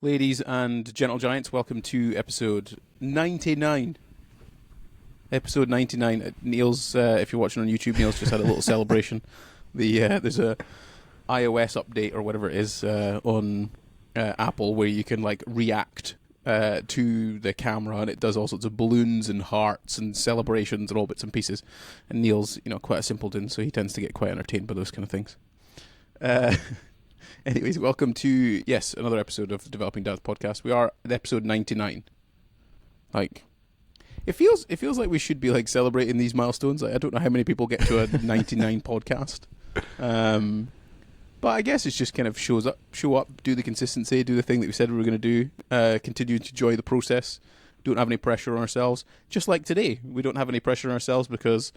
Ladies and gentle giants, welcome to episode 99. Episode 99. Neil's, if you're watching on YouTube, Neil's just had a little celebration. There's a iOS update or whatever it is on Apple where you can like react to the camera, and it does all sorts of balloons and hearts and celebrations and all bits and pieces. And Neil's, quite a simpleton, so he tends to get quite entertained by those kind of things. Anyways, welcome to, another episode of the Developing Dads podcast. We are at episode 99. It feels like we should be like celebrating these milestones. I don't know how many people get to a 99 podcast. But I guess it's just kind of show up, do the consistency, do the thing that we said we were going to do, continue to enjoy the process, don't have any pressure on ourselves. Just like today, we don't have any pressure on ourselves because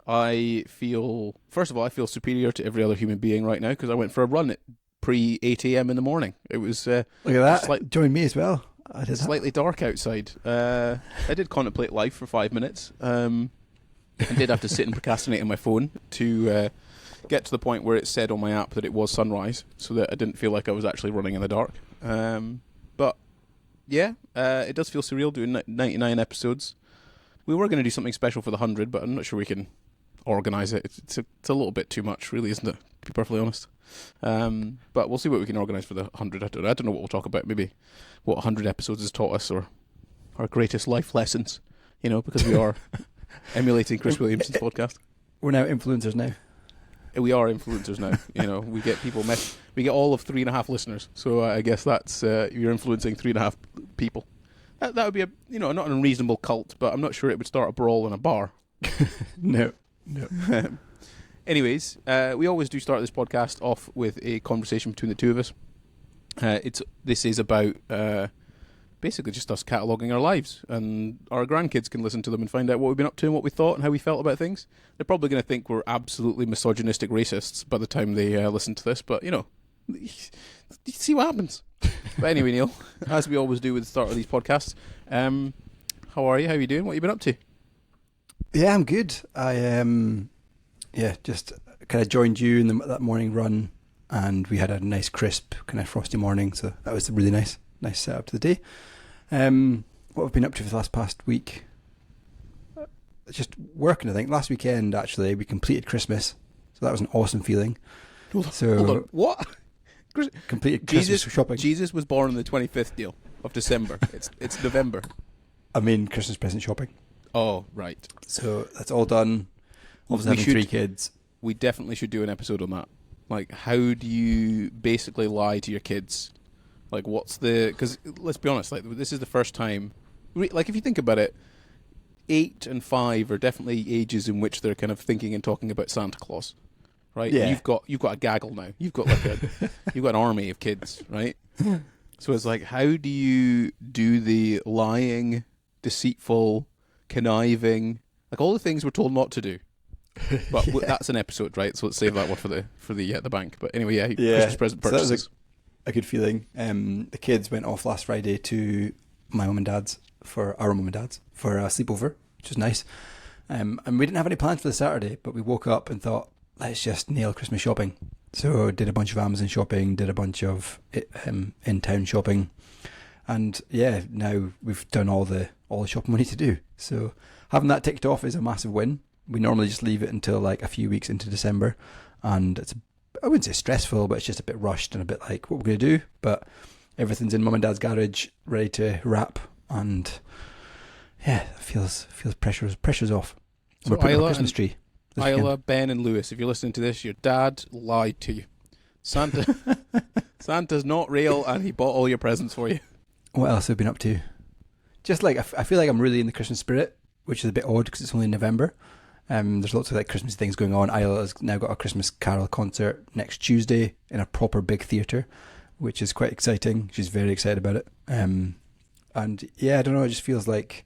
first of all, I feel superior to every other human being right now because I went for a run at pre 8 a.m. in the morning. It was look at that. Join me as well. I did slightly dark outside. I did contemplate life for 5 minutes. I did have to sit and procrastinate on my phone to get to the point where it said on my app that it was sunrise, so that I didn't feel like I was actually running in the dark. But yeah, it does feel surreal doing 99 episodes. We were going to do something special for the 100, but I'm not sure we can organise it. It's a little bit too much, really, isn't it? To be perfectly honest. But we'll see what we can organise for the 100. I don't know what we'll talk about. Maybe what 100 episodes has taught us, or our greatest life lessons. Because we are emulating Chris Williamson's podcast. We're now influencers now. We are influencers now. We get people. We get all of 3.5 listeners. So I guess that's you're influencing 3.5 people. That would be not an unreasonable cult, but I'm not sure it would start a brawl in a bar. No. Anyways, we always do start this podcast off with a conversation between the two of us. This is about basically just us cataloguing our lives, and our grandkids can listen to them and find out what we've been up to and what we thought and how we felt about things. They're probably going to think we're absolutely misogynistic racists by the time they listen to this, but you see what happens. But anyway, Neil, as we always do with the start of these podcasts, how are you? How are you doing? What have you been up to? Yeah, I'm good. I just kind of joined you in that morning run, and we had a nice crisp kind of frosty morning, so that was really nice setup to the day. What I've been up to for the past week, just working. I think last weekend actually we completed Christmas, so that was an awesome feeling. Hold on. What? Completed Christmas shopping. Jesus was born on the 25th of December. It's November. I mean Christmas present shopping. Oh, right. So that's all done. Obviously having 3 kids. We definitely should do an episode on that. Like, how do you basically lie to your kids? Like, because let's be honest, like, this is the first time, like, if you think about it, 8 and 5 are definitely ages in which they're kind of thinking and talking about Santa Claus, right? Yeah. You've got a gaggle now. You've got you've got an army of kids, right? So it's like, how do you do the lying, deceitful, conniving, like all the things we're told not to do? But that's an episode, right? So let's save that one for the bank. But anyway, Christmas present purchases. So that was a good feeling. The kids went off last Friday to our mum and dad's for a sleepover, which was nice. And we didn't have any plans for the Saturday, but we woke up and thought, let's just nail Christmas shopping. So did a bunch of Amazon shopping, did a bunch of in-town shopping, and now we've done all the shopping we need to do. So having that ticked off is a massive win. We normally just leave it until like a few weeks into December, and I wouldn't say stressful, but it's just a bit rushed and a bit like what we're going to do. But everything's in mum and dad's garage, ready to wrap, and it feels pressure's off. So we're putting a Christmas tree. Isla, Ben, and Lewis, if you're listening to this, your dad lied to you. Santa's not real, and he bought all your presents for you. What else have I been up to? Just like I feel like I'm really in the Christmas spirit, which is a bit odd because it's only November. There's lots of like Christmas things going on. Isla has now got a Christmas Carol concert next Tuesday in a proper big theatre, which is quite exciting. She's very excited about it. And yeah, I don't know. It just feels like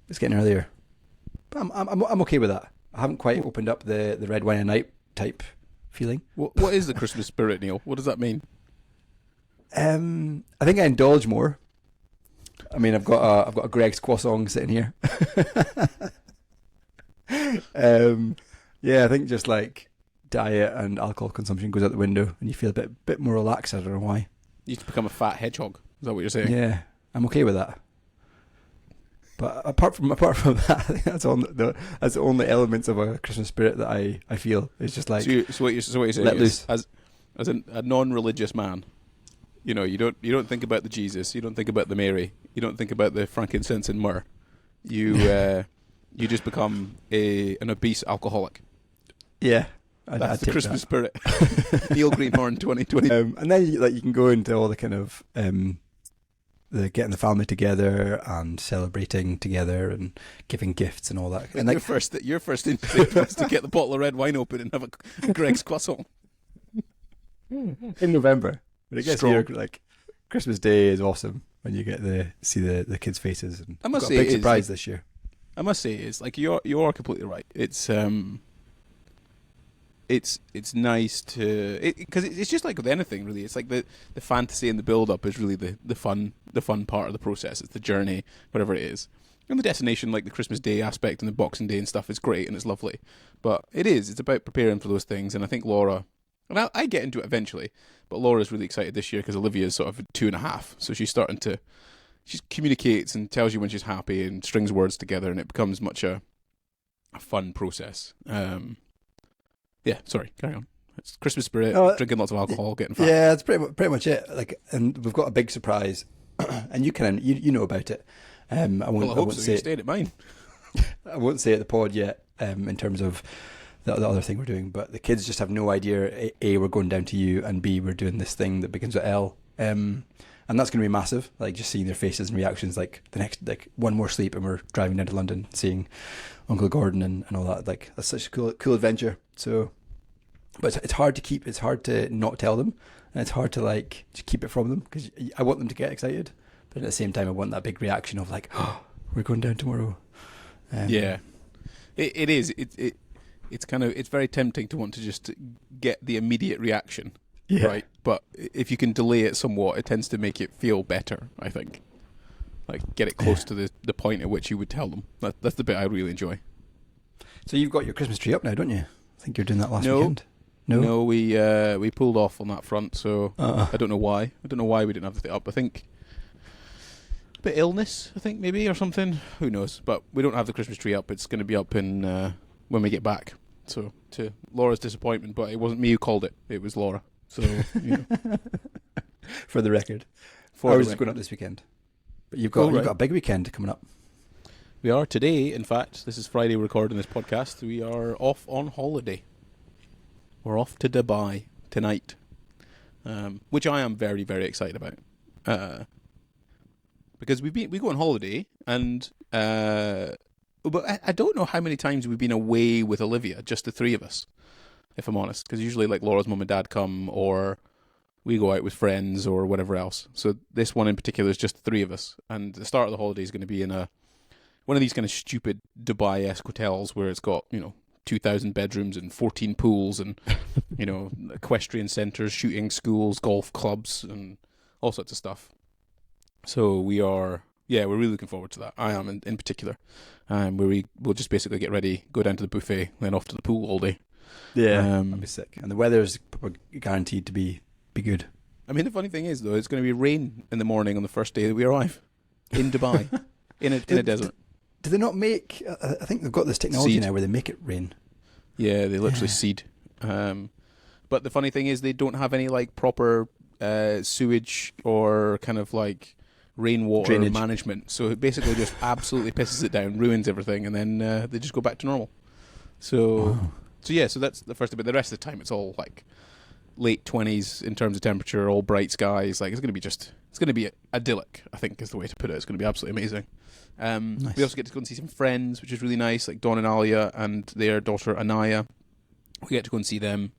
it's getting earlier. But I'm okay with that. I haven't quite opened up the red wine at night type feeling. What is the Christmas spirit, Neil? What does that mean? I think I indulge more. I mean, I've got a Greg's croissant sitting here. I think just like diet and alcohol consumption goes out the window, and you feel a bit more relaxed. I don't know why. You to become a fat hedgehog. Is that what you're saying? Yeah, I'm okay with that. But apart from that, I think that's the only elements of a Christmas spirit that I feel. It's just like So what you're saying let is, loose. as a non-religious man, you don't think about the Jesus, you don't think about the Mary, you don't think about the frankincense and myrrh. You just become an obese alcoholic. Yeah, That's the Christmas spirit. Neil Greenhorn 2020. And then you can go into all the kind of the getting the family together and celebrating together and giving gifts and all that. And your first instinct was to get the bottle of red wine open and have a Greg's croissant in November. But it gets here, like Christmas Day is awesome when you get see the kids' faces. And I must got say a big surprise this year. I must say it's like you are completely right. It's nice to because it's just like with anything really. It's like the fantasy and the build up is really the fun part of the process. It's the journey, whatever it is. And the destination, like the Christmas Day aspect and the Boxing Day and stuff, is great and it's lovely. But it's about preparing for those things. And I think Laura, and I get into it eventually, but Laura's really excited this year because Olivia's sort of 2.5, so she's starting to. She communicates and tells you when she's happy and strings words together, and it becomes much a fun process. Yeah, sorry, carry on. It's Christmas spirit, drinking lots of alcohol, getting fat. Yeah, that's pretty much it. Like, and we've got a big surprise, and you know about it. I won't say you stayed at mine. I won't say at the pod yet. In terms of the other thing we're doing, but the kids just have no idea. A, we're going down to you, and B, we're doing this thing that begins with L. And that's going to be massive. Like just seeing their faces and reactions. Like the next, like one more sleep, and we're driving down to London, seeing Uncle Gordon and all that. Like that's such a cool adventure. So, but it's hard to not tell them, and it's hard to like to keep it from them because I want them to get excited, but at the same time I want that big reaction of like, oh, we're going down tomorrow. Yeah, it is. It's very tempting to want to just get the immediate reaction. Yeah. Right, but if you can delay it somewhat, it tends to make it feel better, I think. Like, get it close to the point at which you would tell them. That's the bit I really enjoy. So you've got your Christmas tree up now, don't you? I think you're doing that last weekend. No, we pulled off on that front, so I don't know why. I don't know why we didn't have it up. I think a bit illness, I think, maybe, or something. Who knows? But we don't have the Christmas tree up. It's going to be up in when we get back. So, to Laura's disappointment, but it wasn't me who called it. It was Laura. So, for the record, I was going up this weekend, but you've got a big weekend coming up. We are today. In fact, this is Friday. We're recording this podcast. We are off on holiday. We're off to Dubai tonight, which I am very, very excited about. Because we go on holiday, and but I don't know how many times we've been away with Olivia, just the three of us. If I'm honest, because usually like Laura's mum and dad come, or we go out with friends or whatever else. So this one in particular is just the three of us, and the start of the holiday is going to be in one of these kind of stupid Dubai-esque hotels where it's got 2,000 bedrooms and 14 pools and equestrian centres, shooting schools, golf clubs, and all sorts of stuff. So we're really looking forward to that. I am in particular, where we'll just basically get ready, go down to the buffet, then off to the pool all day. Yeah, that'd be sick. And the weather's guaranteed to be good. I mean, the funny thing is, though, it's going to be rain in the morning on the first day that we arrive in Dubai, in a desert. Do they not make... I think they've got this technology now where they make it rain. Yeah, they literally seed. But the funny thing is they don't have any like proper sewage or kind of like rainwater drainage management. So it basically just absolutely pisses it down, ruins everything, and then they just go back to normal. So... Wow. So that's the first bit. The rest of the time, it's all like late 20s in terms of temperature, all bright skies. Like it's going to be idyllic, I think is the way to put it. It's going to be absolutely amazing. Nice. We also get to go and see some friends, which is really nice, like Dawn and Alia and their daughter Anaya. We get to go and see them,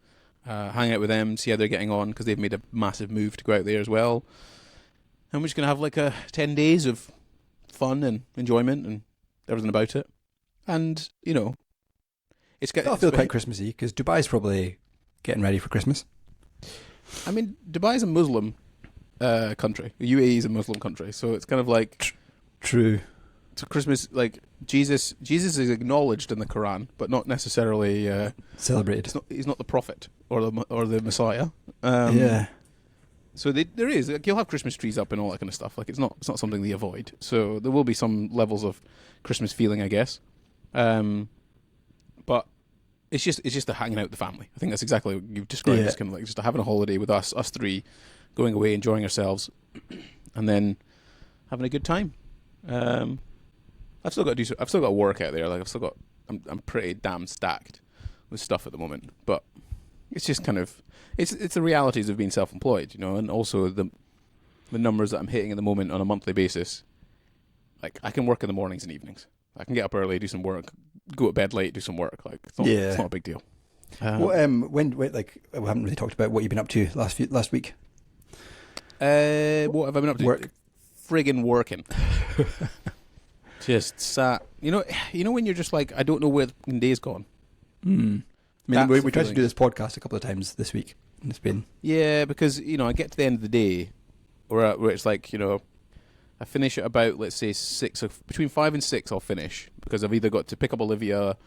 hang out with them, see how they're getting on, because they've made a massive move to go out there as well. And we're just going to have like 10 days of fun and enjoyment and everything about it. And, It'll feel quite Christmassy because Dubai's probably getting ready for Christmas. I mean, Dubai's a Muslim country. UAE is a Muslim country, so it's kind of like true. So Christmas, like Jesus is acknowledged in the Quran, but not necessarily celebrated. He's not the prophet or the Messiah. Yeah. So there is, like, you'll have Christmas trees up and all that kind of stuff. Like, it's not something they avoid. So there will be some levels of Christmas feeling, I guess. But it's just the hanging out with the family. I think that's exactly what you've described. It's kind of like just having a holiday with us three, going away, enjoying ourselves, and then having a good time. I've still got to work out there. Like, I'm pretty damn stacked with stuff at the moment. But it's just kind of, it's the realities of being self-employed, you know, and also the numbers that I'm hitting at the moment on a monthly basis. Like, I can work in the mornings and evenings. I can get up early, do some work, go to bed late, do some work. Like, it's not a big deal. When like, we haven't really talked about what you've been up to last week. What have I been up to? Work. Friggin' working. Just sat. You know when you're just like, I don't know where the day's gone. I mean, we tried to do this podcast a couple of times this week, and it's been... Yeah, because, you know, I get to the end of the day where it's like, you know, I finish at about, let's say, 6, between 5 and 6 I'll finish, because I've either got to pick up Olivia,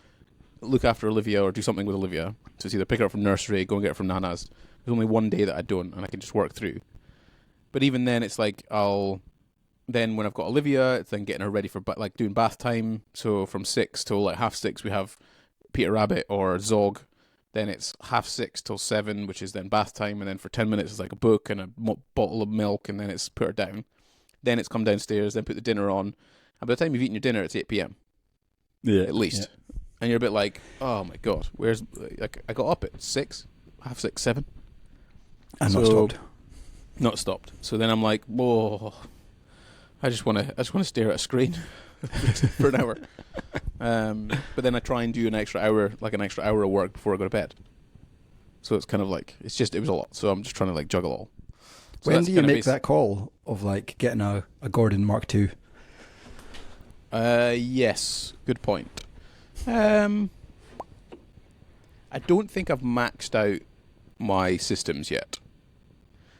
look after Olivia, or do something with Olivia. So it's either pick her up from nursery, go and get her from Nana's. There's only one day that I don't, and I can just work through. But even then, it's like, then when I've got Olivia, it's then getting her ready for like doing bath time. So from 6 till like 6:30 we have Peter Rabbit or Zog. Then it's 6:30 till 7, which is then bath time, and then for 10 minutes it's like a book and a bottle of milk, and then it's put her down. Then it's come downstairs, then put the dinner on, and by the time you've eaten your dinner, it's 8 p.m. Yeah, at least. Yeah. And you're a bit like, oh my god, where's, like, I got up at 6, 6:30, 7, and not stopped. So then I'm like, whoa, I just want to stare at a screen for an hour. But then I try and do an extra hour of work before I go to bed. So it's kind of like, it was a lot. So I'm just trying to like juggle all. So when do you make that call of like getting a Gordon Mark II? Yes, good point. I don't think I've maxed out my systems yet,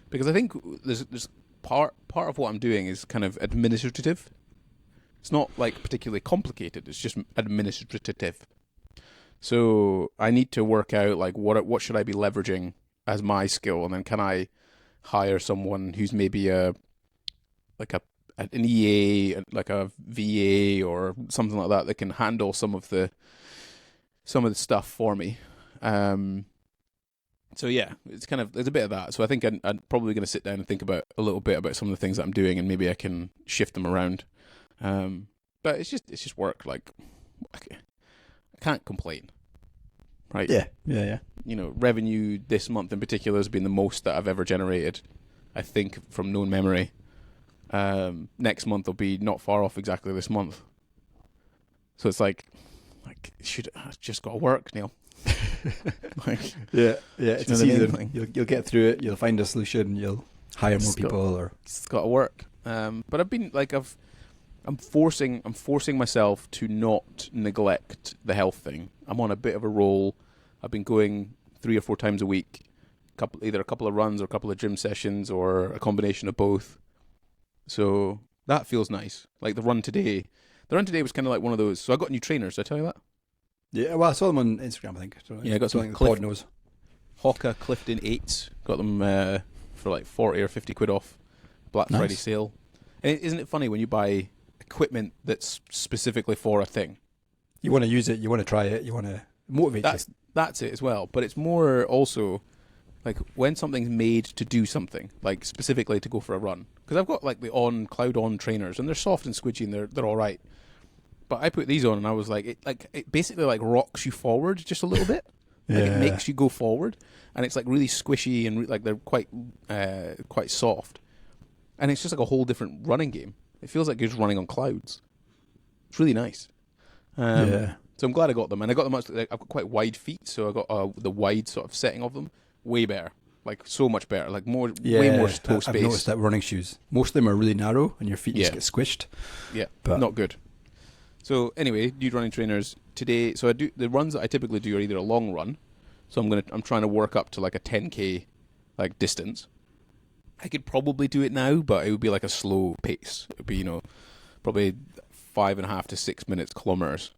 because I think there's part of what I'm doing is kind of administrative. It's not like particularly complicated. It's just administrative. So I need to work out like what should I be leveraging as my skill, and then can I hire someone who's maybe an EA, like a VA or something like that can handle some of the stuff for me. So yeah, there's a bit of that. So I think I'm probably going to sit down and think about a little bit about some of the things that I'm doing, and maybe I can shift them around. But it's just work. Like, I can't complain, right? Yeah. You know, revenue this month in particular has been the most that I've ever generated, I think, from known memory. Next month will be not far off exactly this month. So it's like I've just got to work, Neil. Yeah. It's a season. You'll get through it. You'll find a solution. You'll hire more people. It's got to work. But I've been like I'm forcing myself to not neglect the health thing. I'm on a bit of a roll. I've been going 3 or 4 times a week, either a couple of runs or a couple of gym sessions or a combination of both. So that feels nice. Like the run today was kind of like one of those. So I got new trainers. Did I tell you that? Yeah, well, I saw them on Instagram, I think. So yeah, I got some Hawker Clifton 8s. Got them for like 40 or 50 quid off Black Friday sale. And isn't it funny when you buy equipment that's specifically for a thing? You want to use it, you want to try it, you want to motivate you. That's it as well. But it's more also like when something's made to do something, like specifically to go for a run. Because I've got like the Cloud On trainers, and they're soft and squidgy, and they're all right. But I put these on, and I was like, it basically like rocks you forward just a little bit. Like it makes you go forward, and it's like really squishy, and like they're quite soft, and it's just like a whole different running game. It feels like you're just running on clouds. It's really nice. So I'm glad I got them, and I got them I've got quite wide feet, so I got the wide sort of setting of them way better, like so much better, like way more toe space. I've noticed that running shoes, most of them are really narrow, and your feet just get squished. Yeah, but not good. So anyway, new running trainers today. So I do the runs that I typically do are either a long run, so I'm trying to work up to like a 10k like distance. I could probably do it now, but it would be like a slow pace. It would be probably 5.5 to 6 minutes kilometers,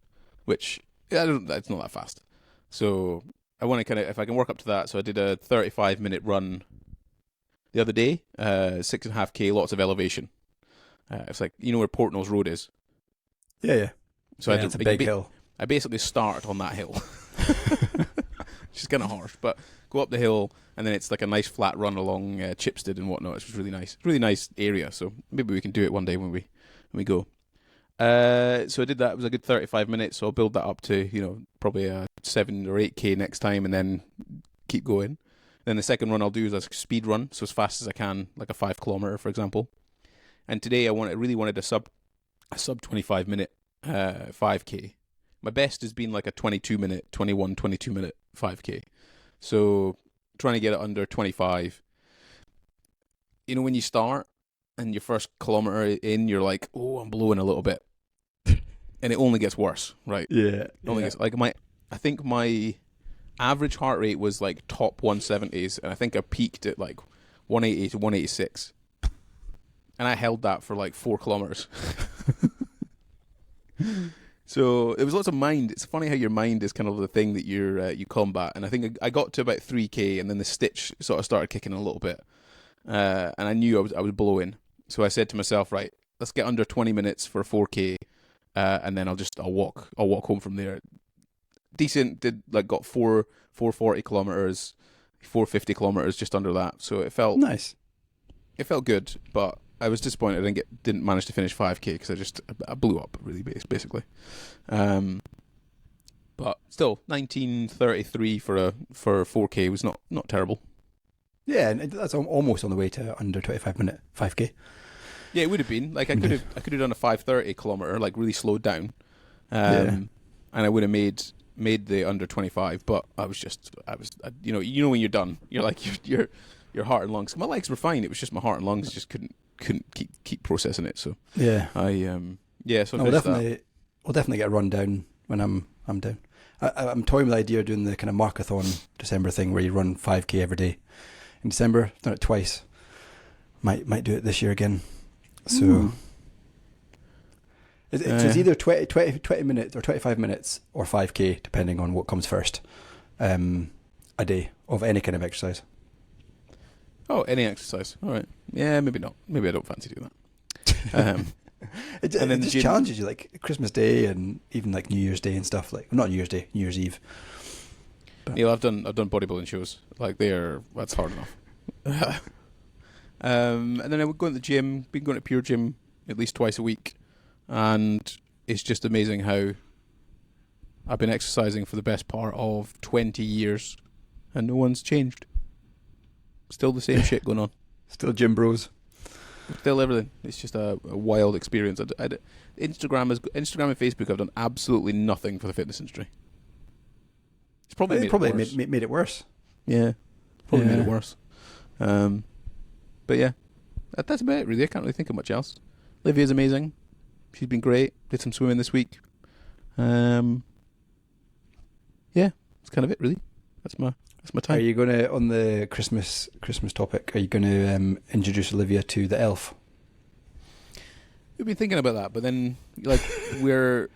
which that's not that fast. So I want to if I can work up to that. So I did a 35-minute run the other day. 6.5k, lots of elevation. It's like, you know where Portnell's Road is. Yeah. So it's a big hill. I basically start on that hill. Which is kind of harsh, but go up the hill, and then it's like a nice flat run along Chipstead and whatnot. It's really nice. Really nice area. So maybe we can do it one day when we go. So I did that. It was a good 35 minutes. So I'll build that up to, probably a 7 or 8k next time, and then keep going. Then the second run I'll do is a speed run, so as fast as I can, like a 5 kilometer, for example. And today I really wanted a sub 25 minute 5k. My best has been like a 22 minute 5k. So trying to get it under 25. When you start and your first kilometer in, you're like, oh, I'm blowing a little bit. And it only gets worse, right? Yeah. It only gets, I think my average heart rate was like top 170s, and I think I peaked at like 180 to 186. And I held that for like 4 kilometers. So it was lots of mind. It's funny how your mind is kind of the thing that you combat. And I think I got to about 3k, and then the stitch sort of started kicking a little bit, and I knew I was blowing. So I said to myself, right, let's get under 20 minutes for 4k, and then I'll walk home from there. Decent. Got 440 kilometers, 450 kilometers, just under that. So it felt nice. It felt good, but I was disappointed I didn't manage to finish 5k because I blew up really basically. But still, 19:33 for 4k was not terrible. Yeah, and that's almost on the way to under 25 minute 5k. Yeah, it would have been. Like I could have done a 5:30 kilometer, like really slowed down, and I would have made the under 25. But I was when you're done, you're like your heart and lungs. My legs were fine. It was just my heart and lungs just couldn't keep processing it. So yeah, So we'll definitely get a run down when I'm down. I'm toying with the idea of doing the kind of Markathon December thing where you run 5k every day in December. Done it twice. Might do it this year again. So it's either 20 minutes or 25 minutes or 5k, depending on what comes first, a day of any kind of exercise. Oh, any exercise. All right. Yeah, maybe not. Maybe I don't fancy doing that. It just challenges you, like Christmas Day and even like New Year's Day and stuff. Like not New Year's Day, New Year's Eve. Neil, I've done bodybuilding shows. Like that's hard enough. And then I would go to the gym. Been going to Pure Gym at least twice a week, and it's just amazing how I've been exercising for the best part of 20 years, and no one's changed. Still the same shit going on. Still gym bros. Still everything. It's just a wild experience. Instagram and Facebook have done absolutely nothing for the fitness industry. It's probably made it worse. Yeah, probably made it worse. But yeah, that's about it really. I can't really think of much else. Livia's amazing. She's been great. Did some swimming this week. Yeah, that's kind of it really. That's my time. Are you going to, on the Christmas topic, are you going to introduce Olivia to the elf? We've been thinking about that, but then we're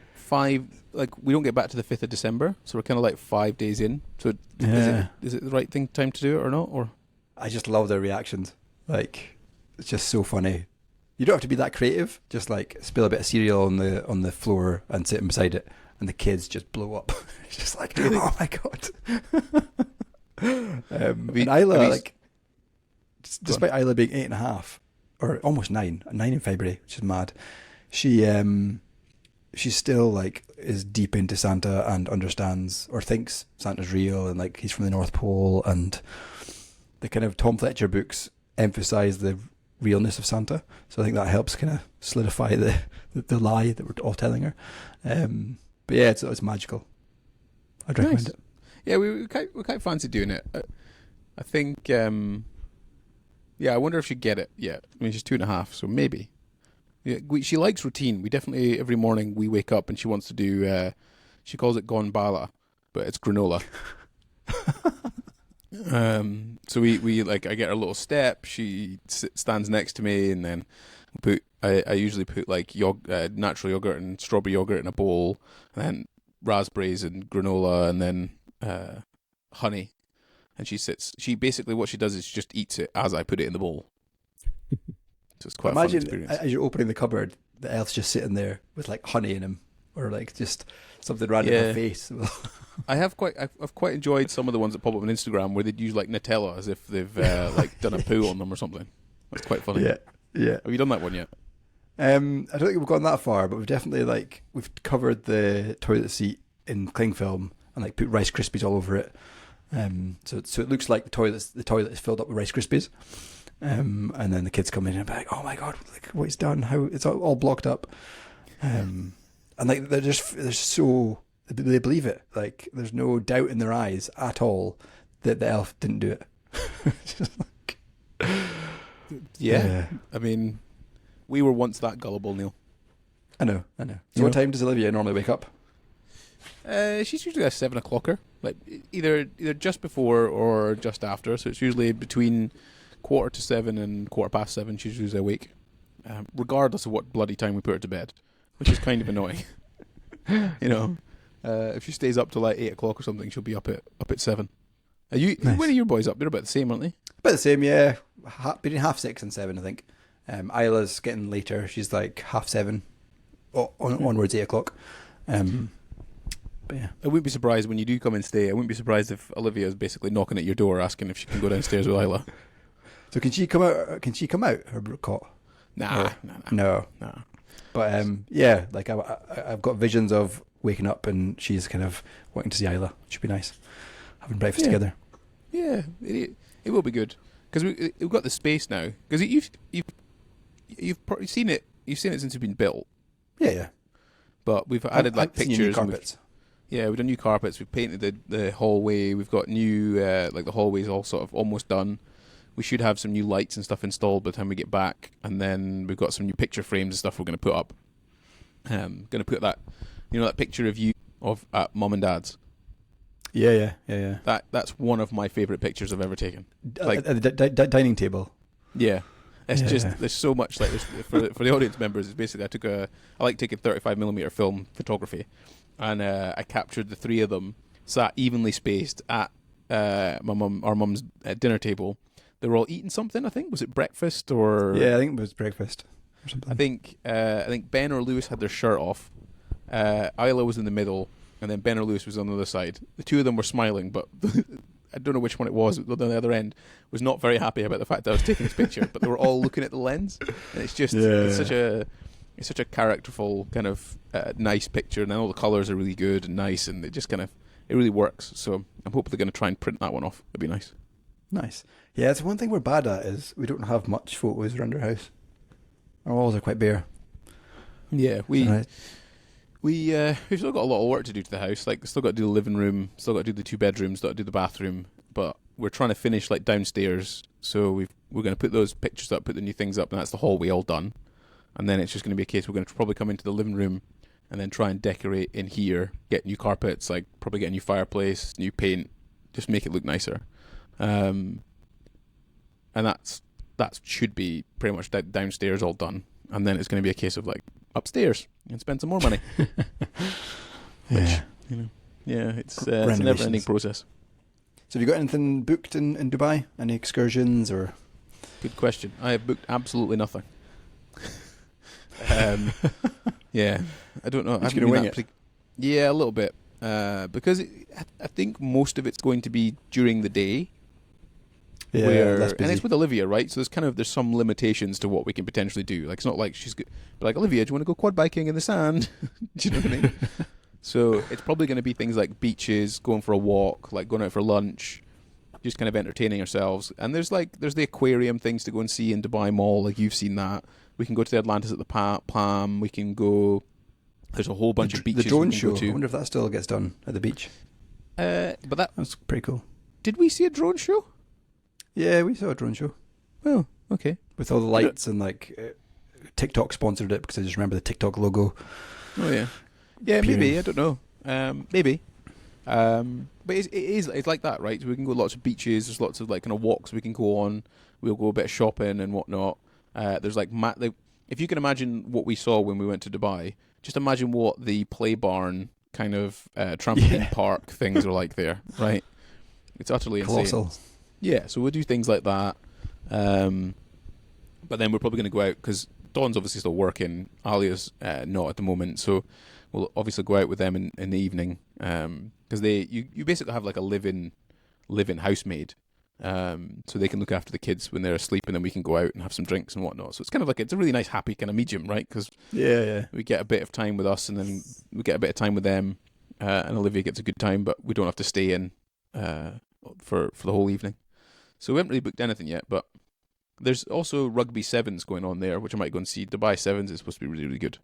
we don't get back to the 5th of December, so we're kind of like 5 days in. So is it the right time to do it or not? Or I just love their reactions. Like, it's just so funny. You don't have to be that creative. Just like spill a bit of cereal on the floor and sit beside it, and the kids just blow up. It's just like, oh my god. And Isla, despite Isla being 8.5 or almost 9 in February, which is mad, she's still is deep into Santa and understands or thinks Santa's real and he's from the North Pole, and the kind of Tom Fletcher books emphasize the realness of Santa. So I think that helps kind of solidify the lie that we're all telling her. But yeah, it's magical. I'd recommend it. Yeah, we quite fancy doing it. I think, I wonder if she'd get it yet. I mean, she's 2.5, so maybe. Yeah, she likes routine. We definitely, every morning we wake up and she wants to do, she calls it gonbala, but it's granola. So we I get her a little step. She stands next to me, and then I usually put natural yogurt and strawberry yogurt in a bowl, and then raspberries and granola, and then honey, and she basically what she does is she just eats it as I put it in the bowl. So it's quite a fun experience. As you're opening the cupboard, the elf's just sitting there with like honey in him, or like just something random in her face. I've quite enjoyed some of the ones that pop up on Instagram where they'd use like Nutella as if they've like done a poo on them or something. That's quite funny. Yeah. Have you done that one yet? I don't think we've gone that far, but we've definitely we've covered the toilet seat in cling film and like put Rice Krispies all over it. So it looks like the toilet is filled up with Rice Krispies. And then the kids come in and be like, "Oh my god, look what he's done! How it's all blocked up." And like they're so they believe it. Like there's no doubt in their eyes at all that the elf didn't do it. Just like, yeah. I mean, we were once that gullible, Neil. I know. So what time does Olivia normally wake up? She's usually a 7 o'clocker, like either just before or just after. So it's usually between 6:45 and 7:15. She's usually awake, regardless of what bloody time we put her to bed, which is kind of annoying. If she stays up till like 8 o'clock or something, she'll be up at 7. Nice. When are your boys up? They're about the same, aren't they? About the same, yeah. Between 6:30 and 7, I think. Isla's getting later. She's like 7:30, onwards 8 o'clock. But yeah, I wouldn't be surprised when you do come and stay. I wouldn't be surprised if Olivia is basically knocking at your door asking if she can go downstairs with Isla. So can she come out? Her cot? Nah. No. But yeah, like I've got visions of waking up and she's kind of wanting to see Isla. Should be nice having breakfast together. Yeah, it will be good because we've got the space now. Because you've probably seen it. You've seen it since it's been built. Yeah. But we've added pictures. New carpets. We've done new carpets. We've painted the hallway. We've got new the hallway's all sort of almost done. We should have some new lights and stuff installed by the time we get back, and then we've got some new picture frames and stuff we're going to put up. Going to put that, that picture of you at Mum and Dad's. Yeah. That's one of my favourite pictures I've ever taken. Like at the dining table. Yeah. It's just there's so much like for the audience members. It's basically I like taking 35mm film photography, and I captured the three of them sat evenly spaced at our mum's dinner table. They were all eating something. I think was it breakfast or I think it was breakfast or something. I think Ben or Lewis had their shirt off. Isla was in the middle, and then Ben or Lewis was on the other side. The two of them were smiling, but I don't know which one it was. On the other end was not very happy about the fact that I was taking this picture, but they were all looking at the lens, and it's just it's such a characterful kind of nice picture, and all the colours are really good and nice, and it just kind of it really works. So I'm hopefully going to try and print that one off. It'd be nice. Nice. Yeah, it's one thing we're bad at is we don't have much photos around our house. Our walls are quite bare. Yeah, we've still got a lot of work to do to the house. Like, still got to do the living room, still got to do the 2 bedrooms, still got to do the bathroom. But we're trying to finish like downstairs, so we're going to put those pictures up, put the new things up, and that's the hallway all done. And then it's just going to be a case we're going to probably come into the living room and then try and decorate in here, get new carpets, like probably get a new fireplace, new paint, just make it look nicer. And that should be pretty much downstairs all done, and then it's going to be a case of like upstairs and spend some more money. Which, it's a never-ending process. So have you got anything booked in Dubai? Any excursions or? Good question. I have booked absolutely nothing. I don't know. I'm just going to wing it. Yeah, a little bit. Because I think most of it's going to be during the day. Yeah, that's busy. And it's with Olivia, right? So there's some limitations to what we can potentially do. Like, it's not like she's good. But like, Olivia, do you want to go quad biking in the sand? Do you know what I mean? So it's probably going to be things like beaches, going for a walk, like going out for lunch, just kind of entertaining ourselves. And there's the aquarium things to go and see in Dubai Mall, like you've seen that. We can go to the Atlantis at the Palm. We can go. There's a whole bunch of beaches. The drone we can show. go to. I wonder if that still gets done at the beach. But that's pretty cool. Did we see a drone show? Yeah, we saw a drone show. Oh, okay. With all the lights and TikTok sponsored it because I just remember the TikTok logo. Oh yeah, maybe I don't know. Maybe, but it's like that, right? So we can go to lots of beaches. There's lots of like kind of walks we can go on. We'll go a bit of shopping and whatnot. There's if you can imagine what we saw when we went to Dubai, just imagine what the play barn kind of trampoline park things are like there, right? It's utterly Colossal. insane. Yeah, so we'll do things like that. But then we're probably going to go out because Dawn's obviously still working. Alia's not at the moment, so we'll obviously go out with them in the evening because you basically have like a live-in housemaid, so they can look after the kids when they're asleep, and then we can go out and have some drinks and whatnot. So it's kind of like it's a really nice, happy kind of medium, right? Because we get a bit of time with us, and then we get a bit of time with them, and Olivia gets a good time, but we don't have to stay in for the whole evening. So we haven't really booked anything yet, but there's also rugby sevens going on there, which I might go and see. Dubai Sevens is supposed to be really, really good,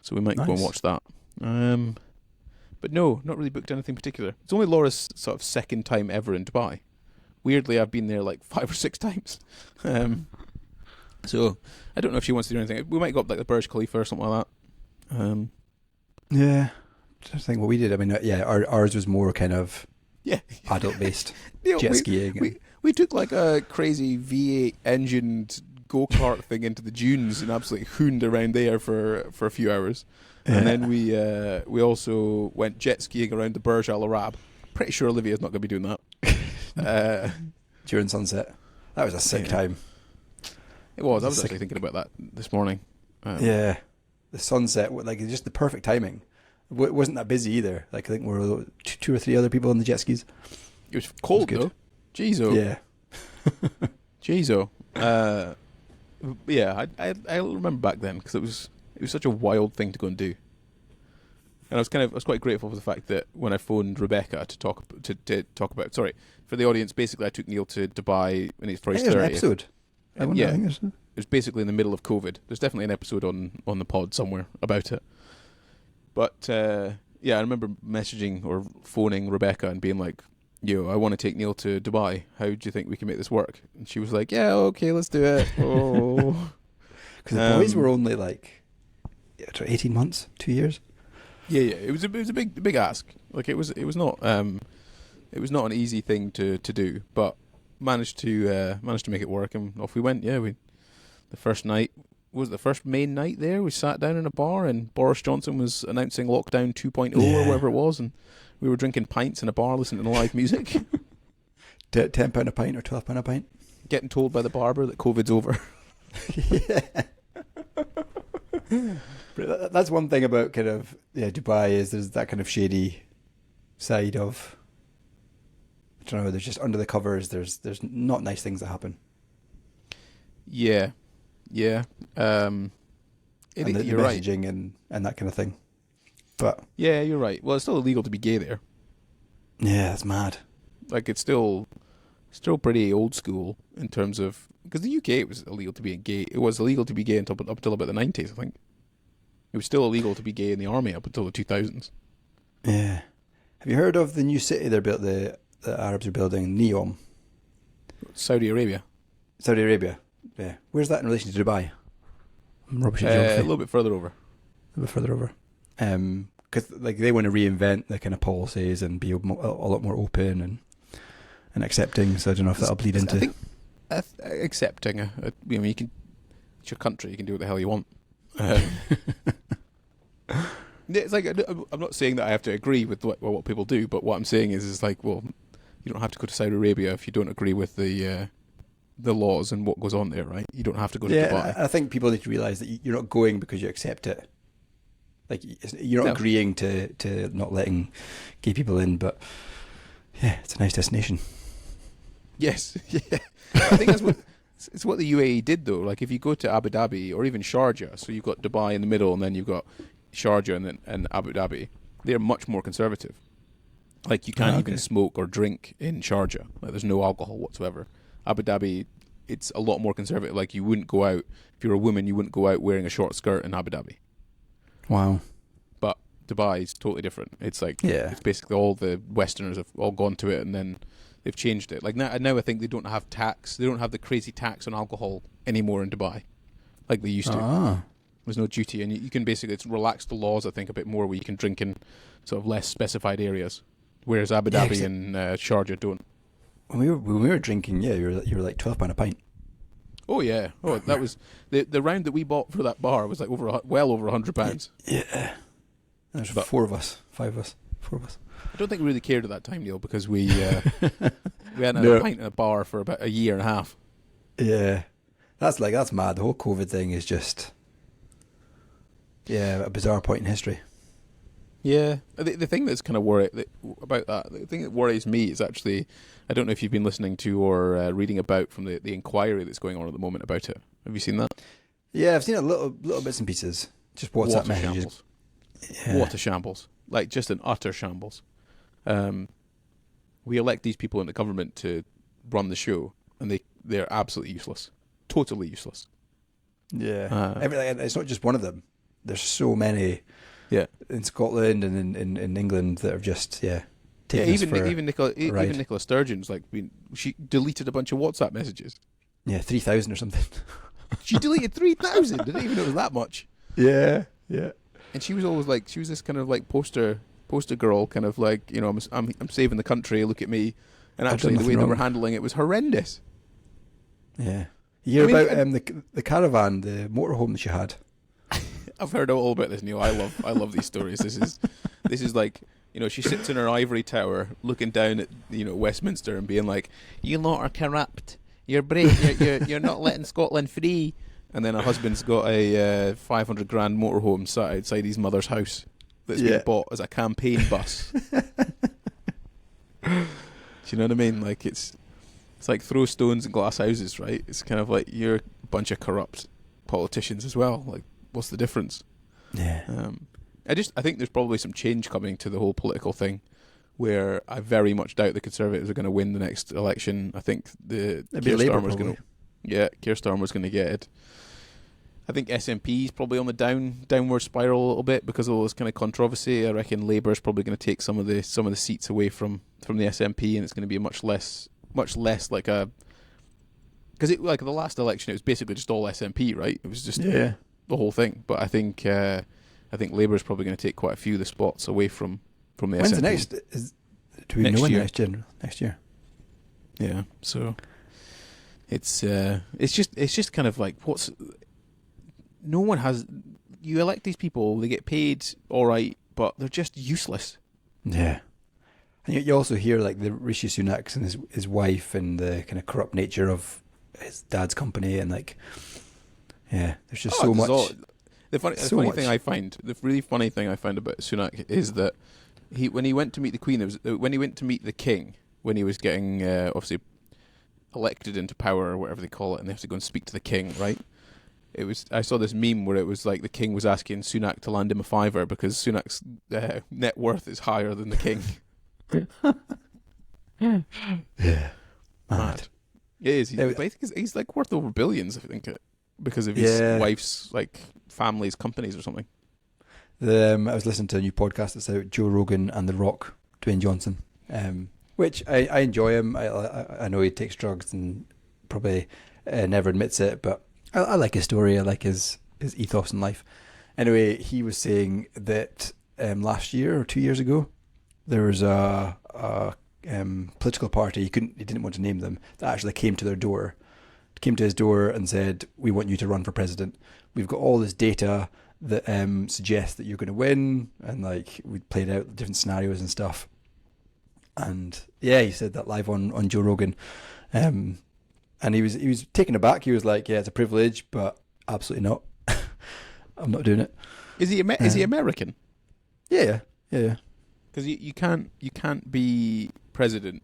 so we might go and watch that. But no, not really booked anything particular. It's only Laura's sort of second time ever in Dubai. Weirdly, I've been there like 5 or 6 times. So I don't know if she wants to do anything. We might go up like the Burj Khalifa or something like that. Yeah, I think what we did. I mean, ours was more kind of adult based jet skiing. We took like a crazy V8 engined go-kart thing into the dunes and absolutely hooned around there for a few hours. And then we also went jet skiing around the Burj Al Arab. Pretty sure Olivia's not going to be doing that. During sunset. That was a sick time. It was. I was actually thinking about that this morning. The sunset, like just the perfect timing. It wasn't that busy either. Like I think we were 2 or 3 other people on the jet skis. It was cold though. Jeez-o. Yeah. Jeez-o. I remember back then because it was such a wild thing to go and do. And I was quite grateful for the fact that when I phoned Rebecca to talk about. Sorry, for the audience. Basically, I took Neil to Dubai for his 30th. There's an episode. It was basically in the middle of COVID. There's definitely an episode on the pod somewhere about it. But I remember messaging or phoning Rebecca and being like, "Yo, I want to take Neil to Dubai. How do you think we can make this work?" And she was like, "Yeah, okay, let's do it." Oh, because the boys were only like 18 months, 2 years. Yeah. It was a big ask. Like it was not an easy thing to do, but managed to make it work, and off we went. Yeah, the first night was the first main night there. We sat down in a bar, and Boris Johnson was announcing lockdown 2.0 or whatever it was, and we were drinking pints in a bar, listening to live music. £10 a pint or £12 a pint. Getting told by the barber that COVID's over. But that's one thing about kind of Dubai is there's that kind of shady side of, I don't know, there's just under the covers there's not nice things that happen. Yeah. And the you're right. messaging and that kind of thing. But yeah, you're right. Well, it's still illegal to be gay there. Yeah, that's mad. Like it's still pretty old school in terms of, because the UK it was illegal to be gay. It was illegal to be gay up until about the 90s, I think. It was still illegal to be gay in the army up until the 2000s. Yeah. Have you heard of the new city the Arabs are building, Neom? Saudi Arabia. Yeah. Where's that in relation to Dubai? I'm rubbish at A geography. little bit further over. Because like they want to reinvent the kind of policies and be a lot more open and accepting. So I don't know if that'll bleed into. I think accepting. You can. It's your country. You can do what the hell you want. It's like I'm not saying that I have to agree with what people do, but what I'm saying is like, well, you don't have to go to Saudi Arabia if you don't agree with the laws and what goes on there, right? You don't have to go to Dubai. I think people need to realise that you're not going because you accept it. Like you're not agreeing to not letting gay people in, but yeah, it's a nice destination. Yes, yeah. I think it's what the UAE did though. Like if you go to Abu Dhabi or even Sharjah, so you've got Dubai in the middle, and then you've got Sharjah and Abu Dhabi. They're much more conservative. Like you can't even smoke or drink in Sharjah. Like there's no alcohol whatsoever. Abu Dhabi, it's a lot more conservative. Like you wouldn't go out, if you're a woman, you wouldn't go out wearing a short skirt in Abu Dhabi. Wow. But Dubai is totally different. It's like it's basically all the Westerners have all gone to it, and then they've changed it. Like now I think they don't have tax. They don't have the crazy tax on alcohol anymore in Dubai, like they used to. There's no duty, and you can basically it's relaxed the laws. I think a bit more where you can drink in sort of less specified areas, whereas Abu Dhabi and Sharjah don't. When we were drinking, you were like £12 a pint. Oh yeah. Oh, that was the round that we bought for that bar was like well over £100. Yeah. There's 5 of us. Four of us. I don't think we really cared at that time, Neil, because we hadn't had a pint in a bar for about a year and a half. Yeah, that's mad. The whole COVID thing is just a bizarre point in history. Yeah, the thing that's kind of about that, the thing that worries me is actually, I don't know if you've been listening to or reading about from the inquiry that's going on at the moment about it. Have you seen that? Yeah, I've seen a little bits and pieces. Just WhatsApp messages. Shambles. Yeah. What a shambles! Like just an utter shambles. We elect these people in the government to run the show, and they're absolutely useless, totally useless. Yeah, it's not just one of them. There's so many. Yeah, in Scotland and in England that have just even Nicola Sturgeon's she deleted a bunch of WhatsApp messages. Yeah, 3,000 or something. She deleted 3,000. Didn't even know it was that much. Yeah. And she was always she was this kind of poster girl, kind of I'm saving the country. Look at me. And actually, the way they were handling it was horrendous. Yeah, you hear about the caravan, the motorhome that she had. I've heard all about this, Neil. I love these stories. This is she sits in her ivory tower looking down at Westminster and being like, "You lot are corrupt. You're you're not letting Scotland free." And then her husband's got a 500 grand motorhome sat outside his mother's house that's been bought as a campaign bus. Do you know what I mean? It's like throw stones in glass houses, right? It's kind of like you're a bunch of corrupt politicians as well. What's the difference? Yeah. I think there's probably some change coming to the whole political thing, where I very much doubt the Conservatives are going to win the next election. I think Keir Starmer's going to get it. I think SNP is probably on the downward spiral a little bit because of all this kind of controversy. I reckon Labour's probably going to take some of the seats away from the SNP, and it's going to be much less like a, because the last election it was basically just all SNP, right? It was just the whole thing. But I think Labour's probably going to take quite a few of the spots away from the SNP. When's the next? Do we know when next year? Yeah. So it's just kind of no one has. You elect these people, they get paid all right, but they're just useless. Yeah. And you also hear the Rishi Sunak and his wife and the kind of corrupt nature of his dad's company and there's just so much. The really funny thing I find about Sunak is that when he went to meet the Queen, when he went to meet the King, when he was getting obviously elected into power or whatever they call it, and they have to go and speak to the King, right? I saw this meme where it was the King was asking Sunak to land him a fiver because Sunak's net worth is higher than the King. Yeah, mad. It is. I think he's worth over billions. I think because of his wife's family's companies or something. I was listening to a new podcast that's out, Joe Rogan and The Rock, Dwayne Johnson, which I enjoy him. I know he takes drugs and probably never admits it, but I like his story. I like his ethos in life. Anyway, he was saying that last year or 2 years ago, there was a political party, he didn't want to name them, that actually came to his door and said, "We want you to run for president. We've got all this data that suggests that you're going to win," and we played out different scenarios and stuff. And he said that live on Joe Rogan, and he was taken aback. He was like, "Yeah, it's a privilege, but absolutely not. I'm not doing it." Is he American? Yeah. Because you can't be president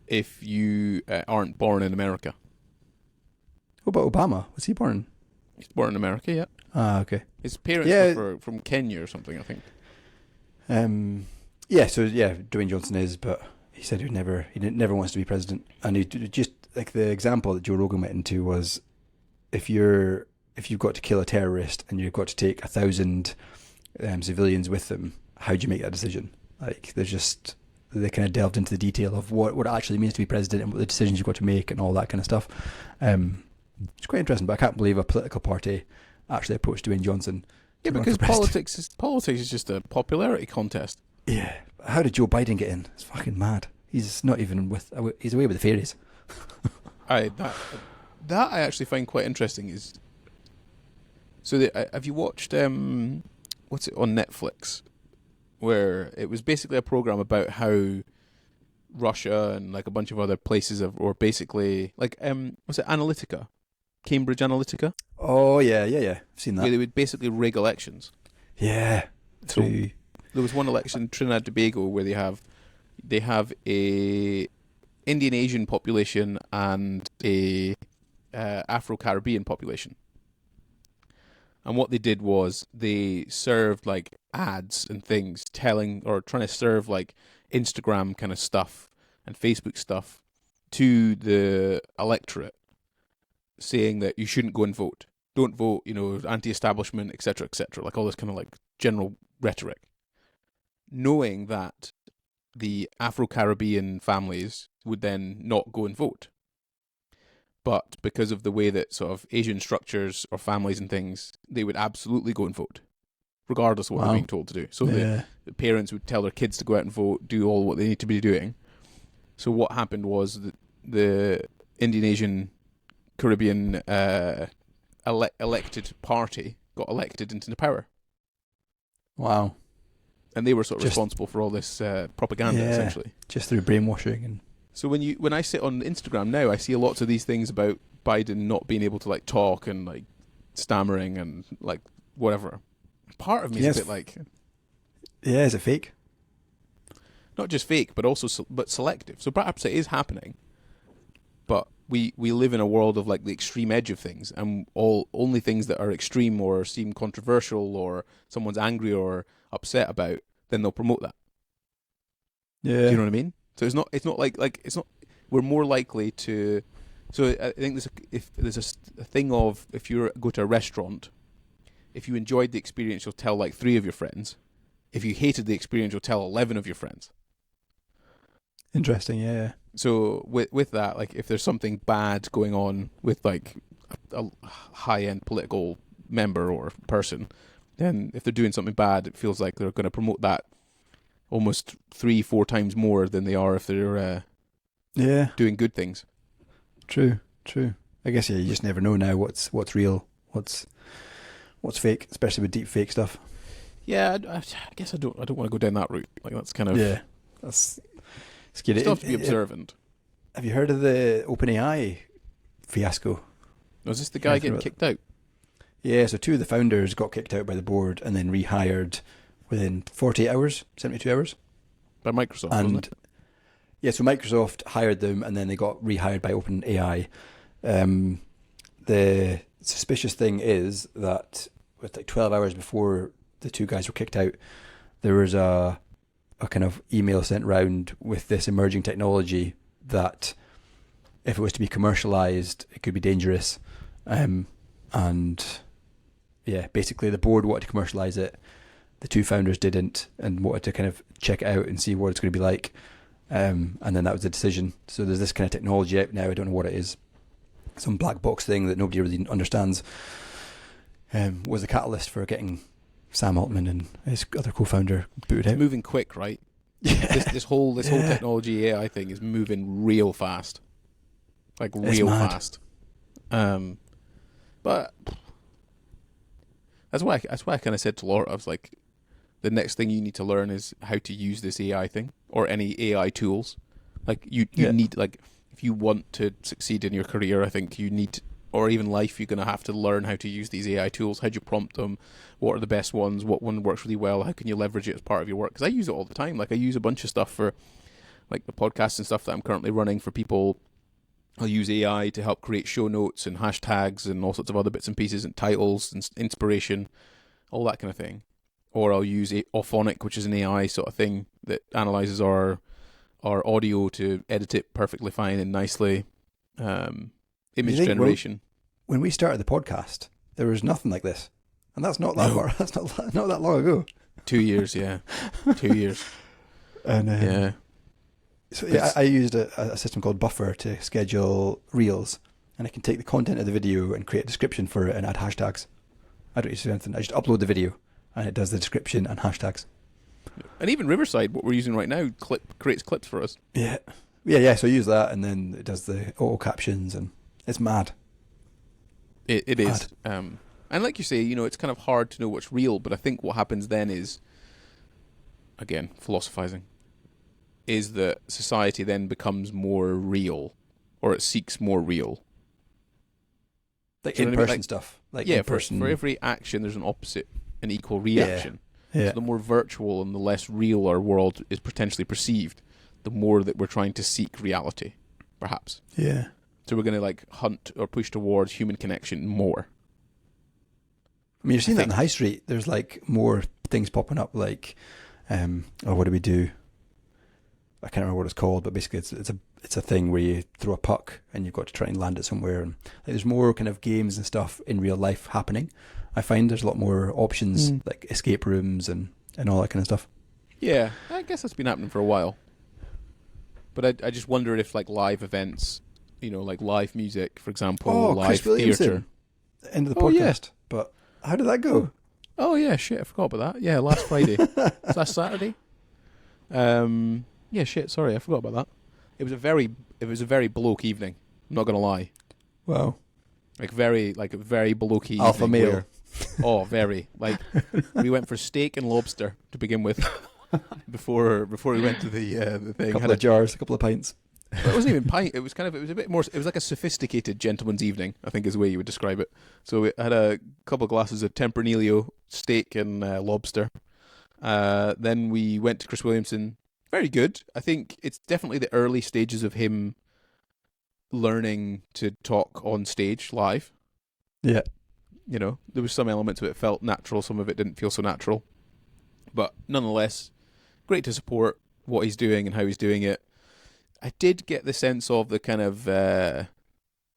if you aren't born in America. What about Obama? Was he born? He's born in America, yeah. Ah, okay. His parents were from Kenya or something, I think. Dwayne Johnson is, but he said he never wants to be president. And he just the example that Joe Rogan went into was if you've got to kill a terrorist and you've got to take 1,000 civilians with them, how do you make that decision? They kind of delved into the detail of what it actually means to be president and what the decisions you've got to make and all that kind of stuff. It's quite interesting, but I can't believe a political party actually approached Dwayne Johnson. Yeah, because politics is just a popularity contest. Yeah. How did Joe Biden get in? It's fucking mad. He's not even he's away with the fairies. That I actually find quite interesting. Have you watched what's it on Netflix? where it was basically a program about how Russia and like a bunch of other places or basically like was it Analytica, Cambridge Analytica, Oh yeah. I've seen where that. they would basically rig elections. Yeah. So True. there was one election in Trinidad and Tobago where they have a Indian Asian population and a Afro Caribbean population. And what they did was they served like ads and things telling or trying to serve like Instagram kind of stuff and Facebook stuff to the electorate, saying that you shouldn't go and vote. Don't vote, anti-establishment, etc., like all this kind of like general rhetoric. Knowing that the Afro-Caribbean families would then not go and vote. But because of the way that sort of Asian structures or families and things, they would absolutely go and vote, regardless of what they're being told to do. So the parents would tell their kids to go out and vote, do all what they need to be doing. So what happened was that the Indian Asian Caribbean elected party got elected into the power. Wow. And they were sort of responsible for all this propaganda, essentially. Just through brainwashing. And so when I sit on Instagram now, I see lots of these things about Biden not being able to like talk and like stammering and like whatever. Part of me is a bit like, yeah, is it fake? Not just fake, but also but selective. So perhaps it is happening, but we live in a world of like the extreme edge of things, and only things that are extreme or seem controversial or someone's angry or upset about, then they'll promote that. Yeah. Do you know what I mean? So it's not like it's not. We're more likely to. So I think there's a thing of if you go to a restaurant, if you enjoyed the experience, you'll tell like 3 of your friends. If you hated the experience, you'll tell 11 of your friends. Interesting, yeah. So with that, like if there's something bad going on with like a high-end political member or person, then if they're doing something bad, it feels like they're going to promote that almost 3-4 times more than they are if they're doing good things. True. I guess you just never know now what's real, what's fake, especially with deep fake stuff. Yeah, I guess I don't want to go down that route. Like that's kind of that's scary. Still have to be observant. Have you heard of the OpenAI fiasco? Was this the guy getting kicked out? Yeah, so 2 of the founders got kicked out by the board and then rehired within 48 hours, 72 hours. By Microsoft, wasn't it? Yeah, so Microsoft hired them and then they got rehired by OpenAI. The suspicious thing is that with like 12 hours before the 2 guys were kicked out, there was a kind of email sent round with this emerging technology that if it was to be commercialized, it could be dangerous. And yeah, basically the board wanted to commercialize it. The 2 founders didn't and wanted to kind of check it out and see what it's going to be like. And then that was the decision. So there's this kind of technology out now. I don't know what it is. Some black box thing that nobody really understands. Was the catalyst for getting Sam Altman and his other co-founder booted out. It's moving quick, right? Yeah. This whole technology AI thing is moving real fast. Like real fast. But that's why I kind of said to Laura, I was like, the next thing you need to learn is how to use this AI thing or any AI tools. Like you need, like, if you want to succeed in your career, I think you need, or even life, you're going to have to learn how to use these AI tools. How do you prompt them? What are the best ones? What one works really well? How can you leverage it as part of your work? Because I use it all the time. Like I use a bunch of stuff for like the podcasts and stuff that I'm currently running for people. I'll use AI to help create show notes and hashtags and all sorts of other bits and pieces and titles and inspiration, all that kind of thing. Or I'll use Auphonic, which is an AI sort of thing that analyzes our audio to edit it perfectly fine and nicely. Image generation. When we started the podcast, there was nothing like this, and that's not that far. That's not that long ago. 2 years, yeah, 2 years, and yeah. So yeah, I used a system called Buffer to schedule reels, and I can take the content of the video and create a description for it and add hashtags. I don't use anything. I just upload the video, and it does the description and hashtags. And even Riverside, what we're using right now, creates clips for us. Yeah. So I use that, and then it does the auto captions, and it's mad. It is. And like you say, it's kind of hard to know what's real, but I think what happens then is again, philosophizing, is that society then becomes more real, or it seeks more real. Like Do you know in what I mean? person Like, stuff. Like yeah, in person. for every action, there's an opposite and equal reaction. Yeah. So the more virtual and the less real our world is potentially perceived, the more that we're trying to seek reality, perhaps. Yeah. So we're going to like hunt or push towards human connection more. I mean, you're seeing that in the high street. There's like more things popping up, like, oh, what do we do? I can't remember what it's called, but basically it's a thing where you throw a puck and you've got to try and land it somewhere. And like, there's more kind of games and stuff in real life happening. I find there's a lot more options, like escape rooms and all that kind of stuff. Yeah, I guess that's been happening for a while. But I just wonder if like live events, you know, like live music, for example, live Chris Williamson, theatre. End of the podcast. Yeah. But how did that go? Oh yeah, shit, I forgot about that. Yeah, last Friday. It's last Saturday. Yeah, shit, sorry, I forgot about that. It was a very bloke evening. I'm not gonna lie. Wow. Like a very blokey Alpha evening male. where- oh, very. Like we went for steak and lobster to begin with before we went to the thing. A couple of jars, a couple of pints. But it wasn't even pint. It was a bit more. It was like a sophisticated gentleman's evening, I think is the way you would describe it. So we had a couple of glasses of Tempranillo, steak and lobster. Then we went to Chris Williamson. Very good. I think it's definitely the early stages of him learning to talk on stage live. Yeah. You know, there was some elements of it felt natural, some of it didn't feel so natural. But nonetheless, great to support what he's doing and how he's doing it. I did get the sense of the kind of,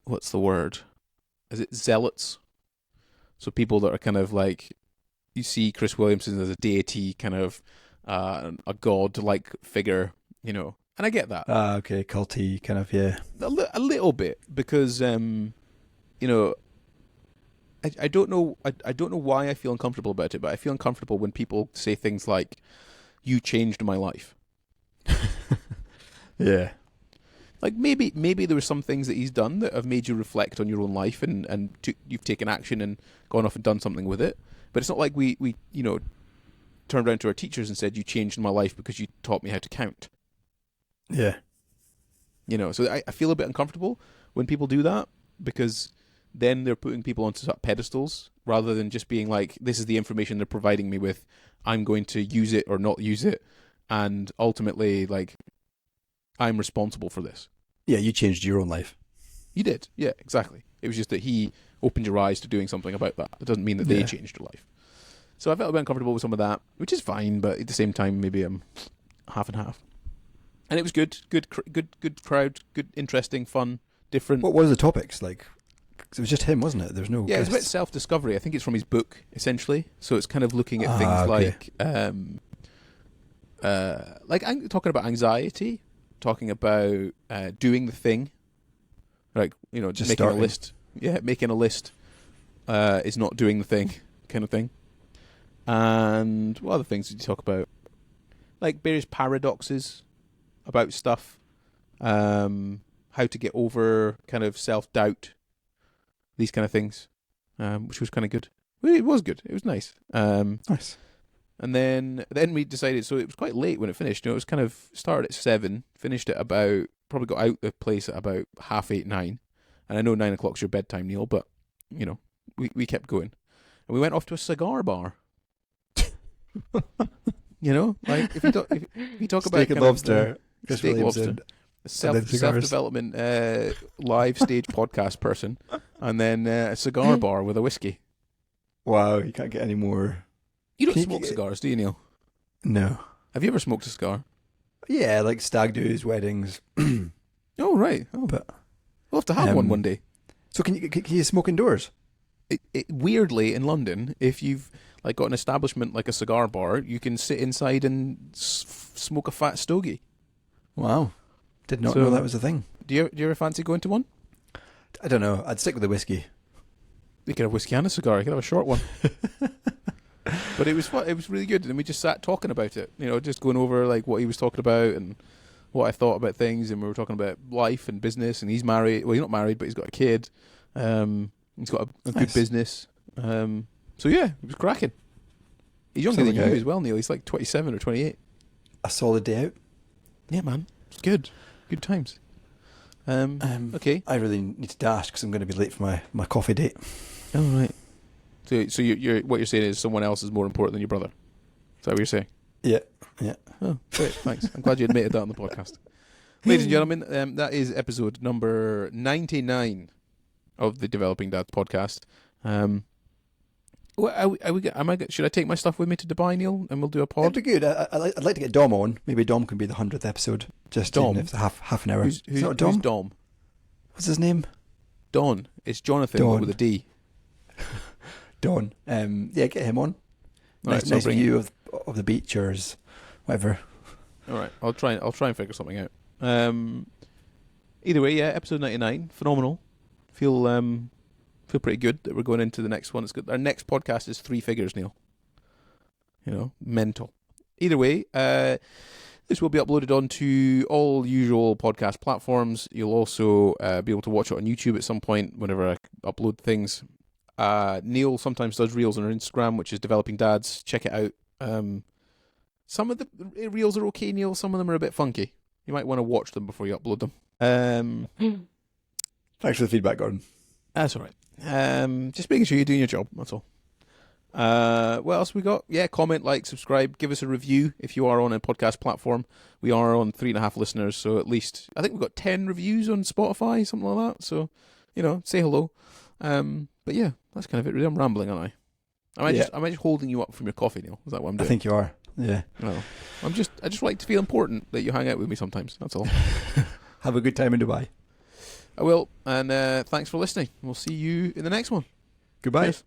what's the word? Is it zealots? So people that are kind of like, you see Chris Williamson as a deity, kind of a god-like figure, you know. And I get that. Okay, culty kind of, yeah. A little bit, because, you know, I don't know why I feel uncomfortable about it, but I feel uncomfortable when people say things like, "You changed my life." Yeah. Like maybe there were some things that he's done that have made you reflect on your own life and you've taken action and gone off and done something with it. But it's not like we you know turned around to our teachers and said, "You changed my life because you taught me how to count." Yeah. You know, so I feel a bit uncomfortable when people do that, because then they're putting people onto sort of pedestals rather than just being like, this is the information they're providing me with. I'm going to use it or not use it. And ultimately, like, I'm responsible for this. Yeah, you changed your own life. You did. Yeah, exactly. It was just that he opened your eyes to doing something about that. It doesn't mean that they changed your life. So I felt a bit uncomfortable with some of that, which is fine, but at the same time, maybe I'm half and half. And it was good crowd, good, interesting, fun, different. What was the topics like? 'Cause it was just him, wasn't it? There's no. Yeah, it's about self-discovery. I think it's from his book, essentially. So it's kind of looking at things like I'm talking about anxiety, talking about doing the thing, like, you know, just making a list. Yeah, making a list is not doing the thing, kind of thing. And what other things did you talk about? Like various paradoxes about stuff, how to get over kind of self-doubt, these kind of things, which was kind of good. Well, it was good. It was nice. Nice. And then we decided, so it was quite late when it finished. You know, it was kind of started at 7, finished at about, probably got out the place at about 8:30, 9. And I know 9 o'clock's your bedtime, Neil, but, you know, we kept going. And we went off to a cigar bar. You know, like if you talk about steak and lobster, steak lobster, self-development live stage podcast person, and then a cigar bar with a whiskey. Wow, you can't get any more. You don't smoke cigars, do you, Neil? No. Have you ever smoked a cigar? Yeah, like stag do's, weddings. Oh, right. Oh. But we'll have to have one day. So can you smoke indoors? Weirdly, in London, if you've like got an establishment like a cigar bar, you can sit inside and smoke a fat stogie. Wow. Did not know that was a thing. Do you ever fancy going to one? I don't know. I'd stick with the whiskey. You could have whiskey and a cigar. You could have a short one. But it was fun. It was really good, and we just sat talking about it. You know, just going over like what he was talking about and what I thought about things, and we were talking about life and business. And he's married. Well, he's not married, but he's got a kid. He's got a good business. So yeah, it was cracking. He's younger than you as well, Neil. He's like 27 or 28. a solid day out. Yeah, man. It's good. Good times. Okay. I really need to dash because I'm going to be late for my coffee date. Oh, right. So you're what you're saying is someone else is more important than your brother. Is that what you're saying? Yeah. Oh, great. Thanks. I'm glad you admitted that on the podcast. Ladies and gentlemen, that is episode number 99 of the Developing Dads podcast. Should I take my stuff with me to Dubai, Neil, and we'll do a pod? That'd be good. I'd like to get Dom on. Maybe Dom can be the 100th episode. Just Dom? even if it's half an hour. Who's not Dom? Who's Dom? What's his name? Don. It's Jonathan Don. with a D. Don. Yeah, get him on. All right, nice view of the beach or whatever. All right, I'll try and figure something out. Either way, yeah, episode 99, phenomenal. Feel pretty good that we're going into the next one. It's good. Our next podcast is 3 figures, Neil. Mental. Either way, this will be uploaded onto all usual podcast platforms. You'll also be able to watch it on YouTube at some point whenever I upload things. Neil sometimes does reels on our Instagram, which is Developing Dads. Check it out. Some of the reels are okay, Neil. Some of them are a bit funky. You might want to watch them before you upload them. Thanks for the feedback, Gordon. That's all right. Just making sure you're doing your job. That's all. What else we got? Yeah, comment, like, subscribe, give us a review if you are on a podcast platform. We are on 3.5 listeners, so at least I think we've got 10 reviews on Spotify, something like that. So, say hello. But yeah, that's kind of it. Really, I'm rambling, aren't I? Am I just holding you up from your coffee, Neil? Is that what I'm doing? I think you are. Yeah. No, I just like to feel important that you hang out with me sometimes. That's all. Have a good time in Dubai. I will, and thanks for listening. We'll see you in the next one. Goodbye. Cheers.